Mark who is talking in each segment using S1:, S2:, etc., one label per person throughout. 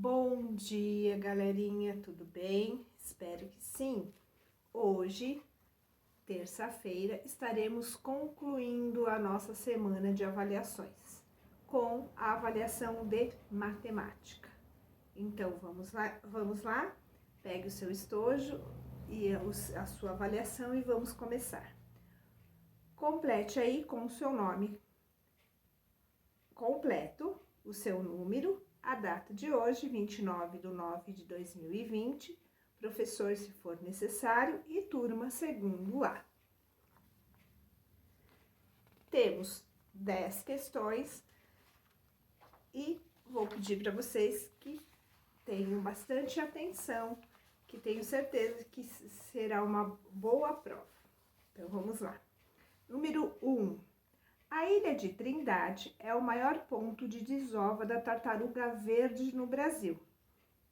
S1: Bom dia, galerinha, tudo bem? Espero que sim. Hoje, terça-feira, estaremos concluindo a nossa semana de avaliações com a avaliação de matemática. Então, vamos lá? Pegue o seu estojo e a sua avaliação e vamos começar. Complete aí com o seu nome completo, o seu número, a data de hoje, 29/9/2020, professor, se for necessário, e turma segundo A. Temos 10 questões e vou pedir para vocês que tenham bastante atenção, que tenho certeza que será uma boa prova. Então, vamos lá. Número 1. A Ilha de Trindade é o maior ponto de desova da tartaruga verde no Brasil.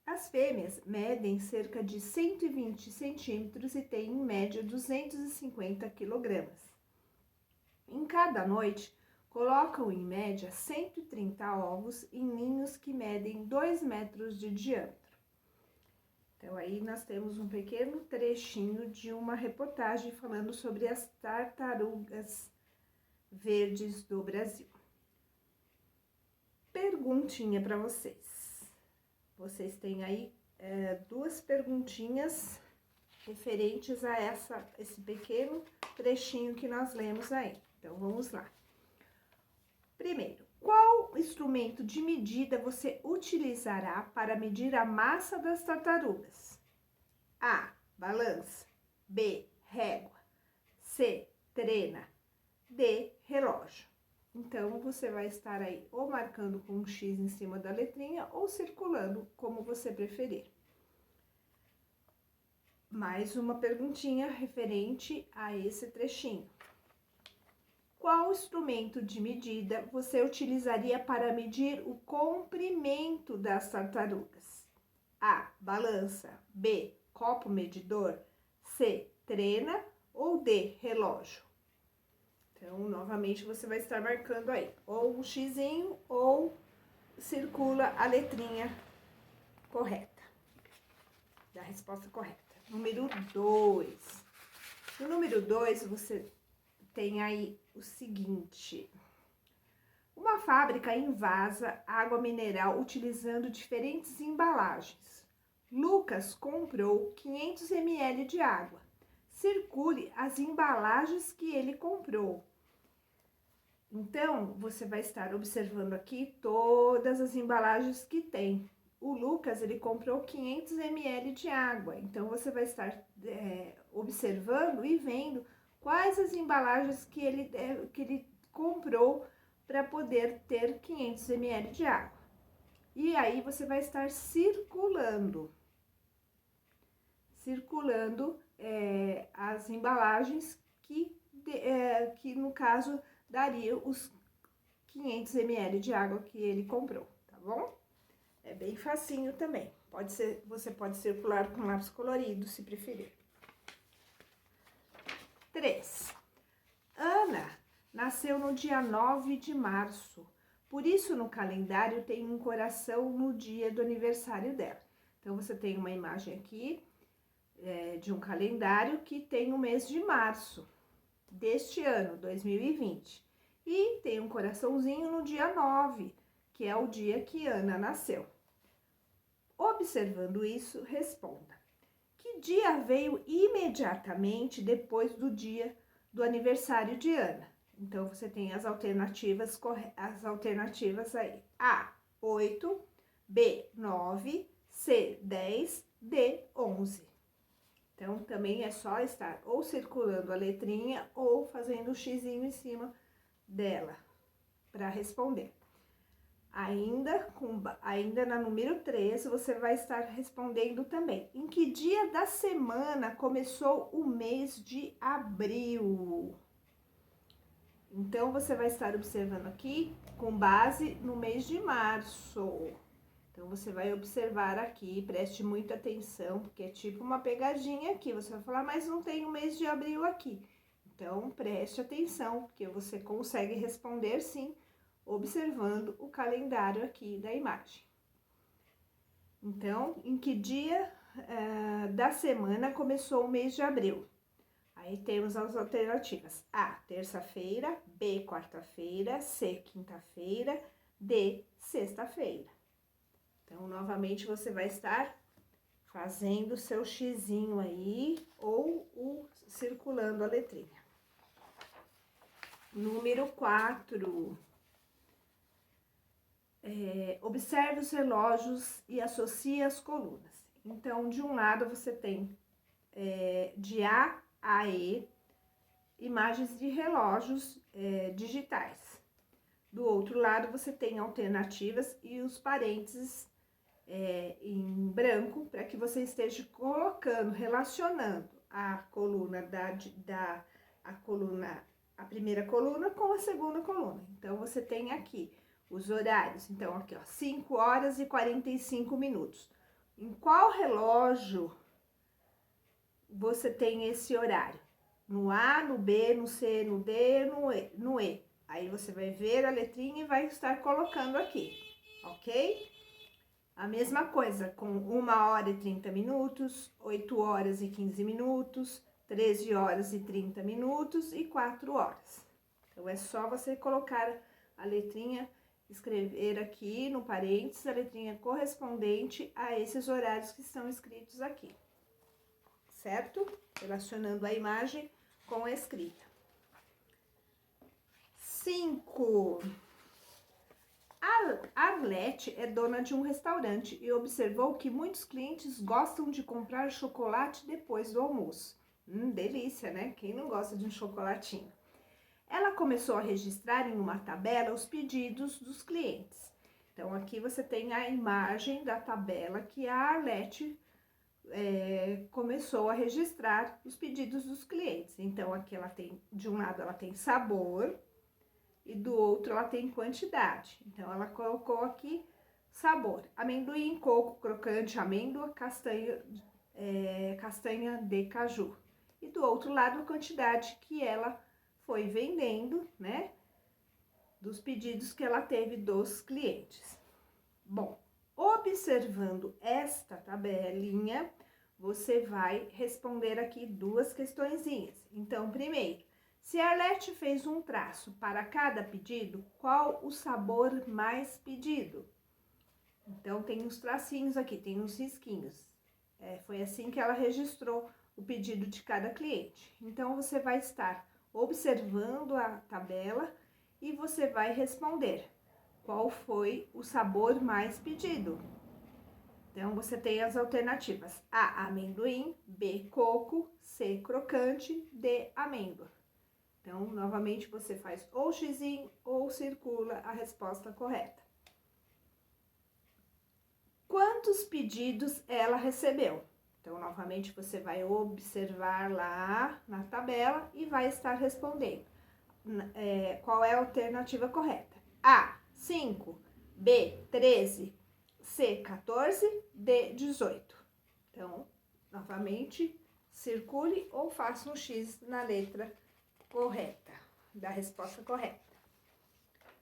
S1: As fêmeas medem cerca de 120 centímetros e têm, em média, 250 quilogramas. Em cada noite, colocam, em média, 130 ovos em ninhos que medem 2 metros de diâmetro. Então, aí nós temos um pequeno trechinho de uma reportagem falando sobre as tartarugas verdes do Brasil. Perguntinha para vocês. Vocês têm aí duas perguntinhas referentes a esse pequeno trechinho que nós lemos aí. Então, vamos lá. Primeiro, qual instrumento de medida você utilizará para medir a massa das tartarugas? A, balança. B, régua. C, trena. D, relógio. Então, você vai estar aí ou marcando com um X em cima da letrinha ou circulando, como você preferir. Mais uma perguntinha referente a esse trechinho. Qual instrumento de medida você utilizaria para medir o comprimento das tartarugas? A, balança. B, copo medidor. C, trena. Ou D, relógio? Então, novamente, você vai estar marcando aí, ou um xizinho, ou circula a letrinha correta, da resposta correta. Número 2. No número 2, você tem aí o seguinte. Uma fábrica invasa água mineral utilizando diferentes embalagens. Lucas comprou 500 ml de água. Circule as embalagens que ele comprou. Então, você vai estar observando aqui todas as embalagens que tem. O Lucas, ele comprou 500 ml de água. Então, você vai estar observando e vendo quais as embalagens que ele comprou para poder ter 500 ml de água. E aí, você vai estar circulando as embalagens que no caso daria os 500 ml de água que ele comprou, tá bom? É bem facinho também. Você pode circular com lápis colorido, se preferir. 3. Ana nasceu no dia 9 de março. Por isso, no calendário tem um coração no dia do aniversário dela. Então, você tem uma imagem aqui de um calendário que tem o mês de março deste ano, 2020. E tem um coraçãozinho no dia 9, que é o dia que Ana nasceu. Observando isso, responda. Que dia veio imediatamente depois do dia do aniversário de Ana? Então, você tem as alternativas aí. A, 8, B, 9, C, 10, D, 11. Então, também é só estar ou circulando a letrinha ou fazendo o xizinho em cima dela para responder. Ainda na número 3, você vai estar respondendo também. Em que dia da semana começou o mês de abril? Então, você vai estar observando aqui com base no mês de março. Então, você vai observar aqui, preste muita atenção, porque é tipo uma pegadinha aqui. Você vai falar, mas não tem o mês de abril aqui. Então, preste atenção, porque você consegue responder sim, observando o calendário aqui da imagem. Então, em que dia da semana começou o mês de abril? Aí temos as alternativas: A, terça-feira, B, quarta-feira, C, quinta-feira, D, sexta-feira. Então, novamente, você vai estar fazendo o seu xizinho aí ou circulando a letrinha. Número 4. Observe os relógios e associe as colunas. Então, de um lado você tem de A a E, imagens de relógios digitais. Do outro lado você tem alternativas e os parênteses em branco, para que você esteja colocando, relacionando a coluna a primeira coluna com a segunda coluna. Então, você tem aqui os horários. Então, aqui, ó, 5 horas e 45 minutos. Em qual relógio você tem esse horário? No A, no B, no C, no D, no E. Aí, você vai ver a letrinha e vai estar colocando aqui, ok? A mesma coisa com 1 hora e 30 minutos, 8 horas e 15 minutos, 13 horas e 30 minutos e 4 horas. Então, é só você colocar a letrinha, escrever aqui no parênteses a letrinha correspondente a esses horários que estão escritos aqui, certo? Relacionando a imagem com a escrita. 5. Arlete é dona de um restaurante e observou que muitos clientes gostam de comprar chocolate depois do almoço. Delícia, né? Quem não gosta de um chocolatinho? Ela começou a registrar em uma tabela os pedidos dos clientes. Então, aqui você tem a imagem da tabela que a Arlete começou a registrar os pedidos dos clientes. Então, aqui ela tem, de um lado ela tem sabor, e do outro ela tem quantidade. Então, ela colocou aqui sabor: amendoim, coco, crocante, amêndoa, castanha de caju. E do outro lado, a quantidade que ela foi vendendo, né? Dos pedidos que ela teve dos clientes. Bom, observando esta tabelinha, você vai responder aqui 2 questõezinhas. Então, primeiro, se a Arlete fez um traço para cada pedido, qual o sabor mais pedido? Então, tem os tracinhos aqui, tem os risquinhos. Foi assim que ela registrou o pedido de cada cliente. Então, você vai estar observando a tabela e você vai responder qual foi o sabor mais pedido. Então, você tem as alternativas: A, amendoim, B, coco, C, crocante, D, amêndoa. Então, novamente, você faz ou xizinho ou circula a resposta correta. Quantos pedidos ela recebeu? Então, novamente, você vai observar lá na tabela e vai estar respondendo. Qual é a alternativa correta? A, 5, B, 13, C, 14, D, 18. Então, novamente, circule ou faça um X na letra correta, da resposta correta.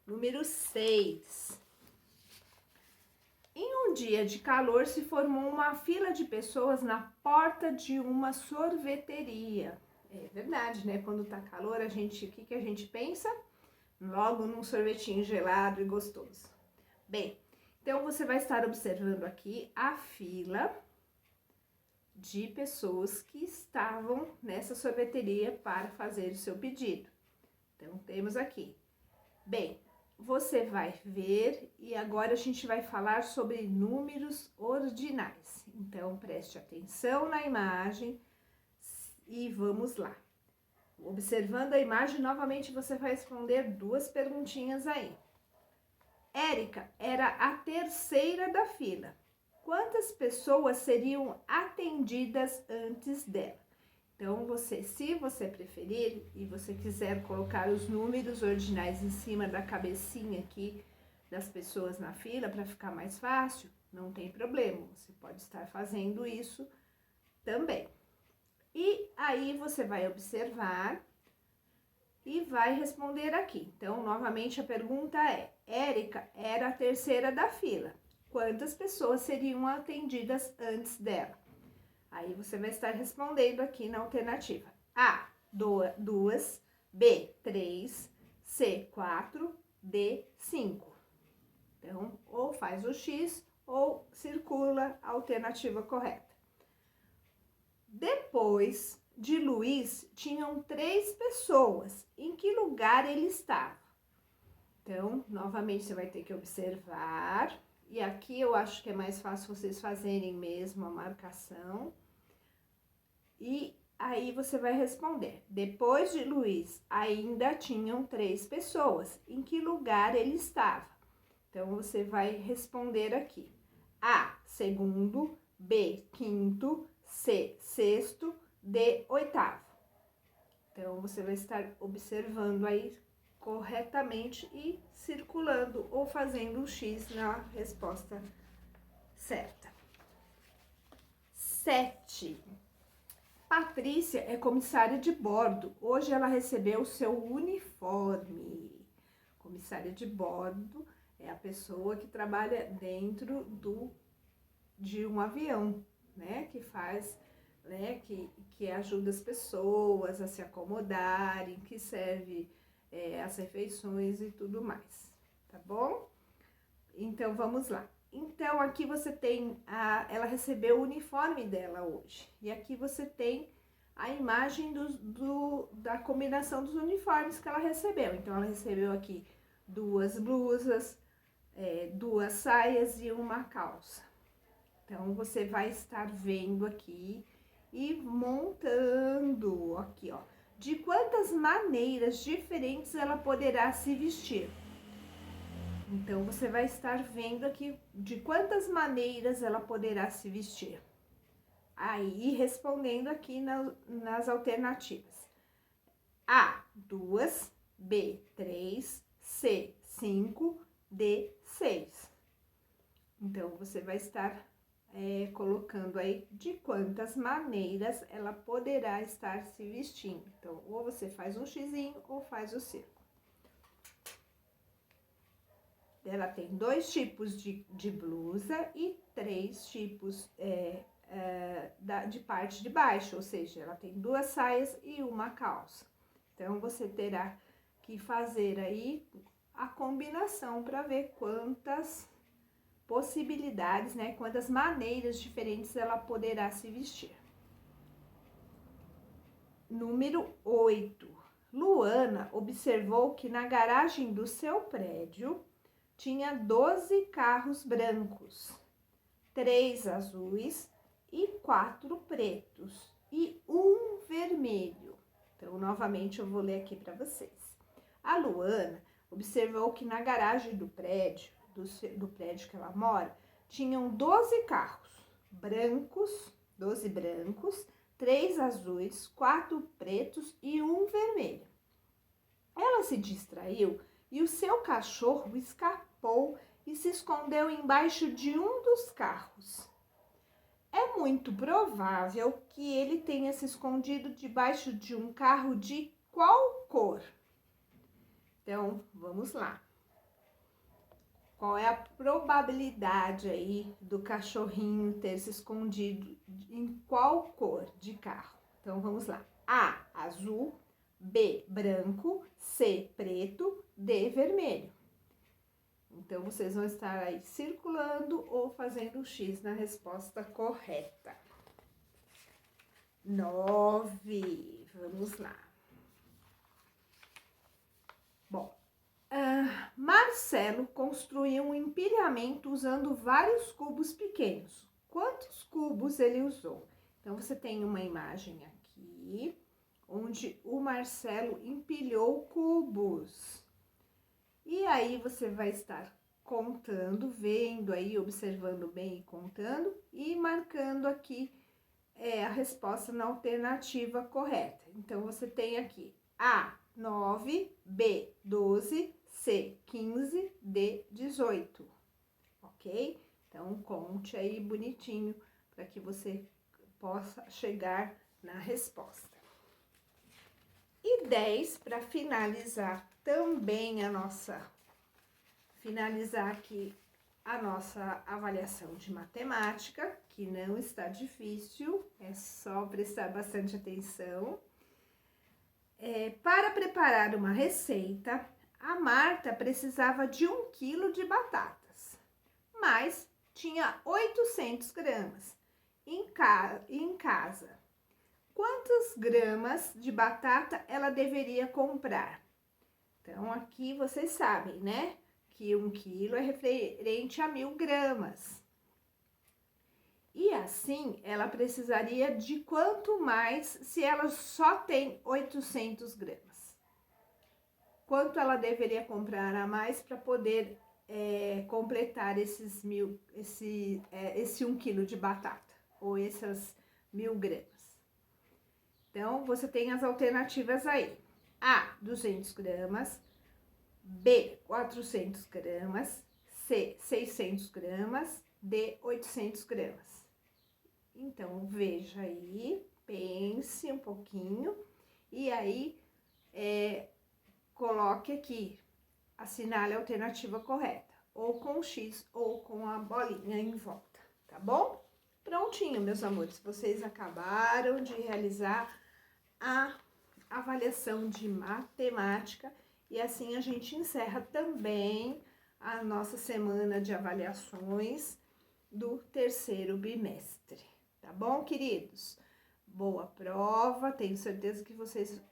S1: Número 6. Em um dia de calor, se formou uma fila de pessoas na porta de uma sorveteria. É verdade, né? Quando tá calor, o que a gente pensa? Logo num sorvetinho gelado e gostoso. Bem, então você vai estar observando aqui a fila de pessoas que estavam nessa sorveteria para fazer o seu pedido. Então, temos aqui. Bem, você vai ver e agora a gente vai falar sobre números ordinais. Então, preste atenção na imagem e vamos lá. Observando a imagem, novamente você vai responder 2 perguntinhas aí. Érica era a terceira da fila. Quantas pessoas seriam atendidas antes dela? Então, se você preferir e você quiser colocar os números ordinais em cima da cabecinha aqui das pessoas na fila para ficar mais fácil, não tem problema, você pode estar fazendo isso também. E aí você vai observar e vai responder aqui. Então, novamente a pergunta é: Érica era a terceira da fila. quantas pessoas seriam atendidas antes dela? Aí você vai estar respondendo aqui na alternativa. A, 2, B, 3, C, 4, D, 5. Então, ou faz o X ou circula a alternativa correta. Depois de Luiz, tinham 3 pessoas. Em que lugar ele estava? Então, novamente, você vai ter que observar. E aqui eu acho que é mais fácil vocês fazerem mesmo a marcação. E aí você vai responder. Depois de Luiz, ainda tinham 3 pessoas. Em que lugar ele estava? Então, você vai responder aqui. A, segundo, B, quinto, C, sexto, D, oitavo. Então, você vai estar observando aí corretamente e circulando ou fazendo o X na resposta certa. 7. Patrícia é comissária de bordo. Hoje ela recebeu o seu uniforme. Comissária de bordo é a pessoa que trabalha dentro de um avião, né? Que faz, né? Que ajuda as pessoas a se acomodarem, que serve as refeições e tudo mais, tá bom? Então, vamos lá. Então, aqui você tem, ela recebeu o uniforme dela hoje. E aqui você tem a imagem da combinação dos uniformes que ela recebeu. Então, ela recebeu aqui 2 blusas, 2 saias e uma calça. Então, você vai estar vendo aqui e montando aqui, ó. De quantas maneiras diferentes ela poderá se vestir? Então, você vai estar vendo aqui de quantas maneiras ela poderá se vestir. Aí, respondendo aqui nas alternativas. A, 2, B, 3, C, 5, D, 6. Então, você vai estar colocando aí de quantas maneiras ela poderá estar se vestindo. Então, ou você faz um xizinho ou faz o círculo. Ela tem 2 tipos de blusa e 3 tipos de parte de baixo, ou seja, ela tem 2 saias e uma calça. Então, você terá que fazer aí a combinação para ver quantas possibilidades, né? Quantas maneiras diferentes ela poderá se vestir. Número 8. Luana observou que na garagem do seu prédio tinha 12 carros brancos, 3 azuis e 4 pretos e 1 vermelho. Então, novamente, eu vou ler aqui para vocês. A Luana observou que na garagem do prédio que ela mora, tinham 12 carros brancos, 12 brancos, 3 azuis, 4 pretos e 1 vermelho. Ela se distraiu e o seu cachorro escapou e se escondeu embaixo de um dos carros. É muito provável que ele tenha se escondido debaixo de um carro de qual cor? Então, vamos lá. Qual é a probabilidade aí do cachorrinho ter se escondido em qual cor de carro? Então, vamos lá. A, azul, B, branco, C, preto, D, vermelho. Então, vocês vão estar aí circulando ou fazendo o X na resposta correta. 9, vamos lá. Bom, Marcelo construiu um empilhamento usando vários cubos pequenos. Quantos cubos ele usou? Então, você tem uma imagem aqui, onde o Marcelo empilhou cubos. E aí, você vai estar contando, vendo aí, observando bem e contando, e marcando aqui a resposta na alternativa correta. Então, você tem aqui A, 9, B, 12, C, 15, D, 18, ok? Então, conte aí bonitinho para que você possa chegar na resposta. E 10, para finalizar também finalizar aqui a nossa avaliação de matemática, que não está difícil, é só prestar bastante atenção. Para preparar uma receita, a Marta precisava de 1 quilo de batatas, mas tinha 800 gramas em casa. Quantas gramas de batata ela deveria comprar? Então, aqui vocês sabem, né? Que 1 quilo é referente a 1000 gramas. E assim, ela precisaria de quanto mais se ela só tem 800 gramas? Quanto ela deveria comprar a mais para poder completar esse 1 quilo de batata? Ou essas 1000 gramas? Então, você tem as alternativas aí. A, 200 gramas. B, 400 gramas. C, 600 gramas. D, 800 gramas. Então, veja aí, pense um pouquinho e aí coloque aqui, assinale a alternativa correta, ou com o X ou com a bolinha em volta, tá bom? Prontinho, meus amores, vocês acabaram de realizar a avaliação de matemática e assim a gente encerra também a nossa semana de avaliações do 3º bimestre, tá bom, queridos? Boa prova, tenho certeza que vocês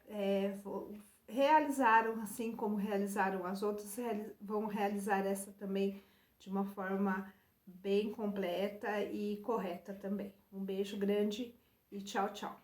S1: realizaram, assim como realizaram as outras, vão realizar essa também de uma forma bem completa e correta também. Um beijo grande e tchau, tchau.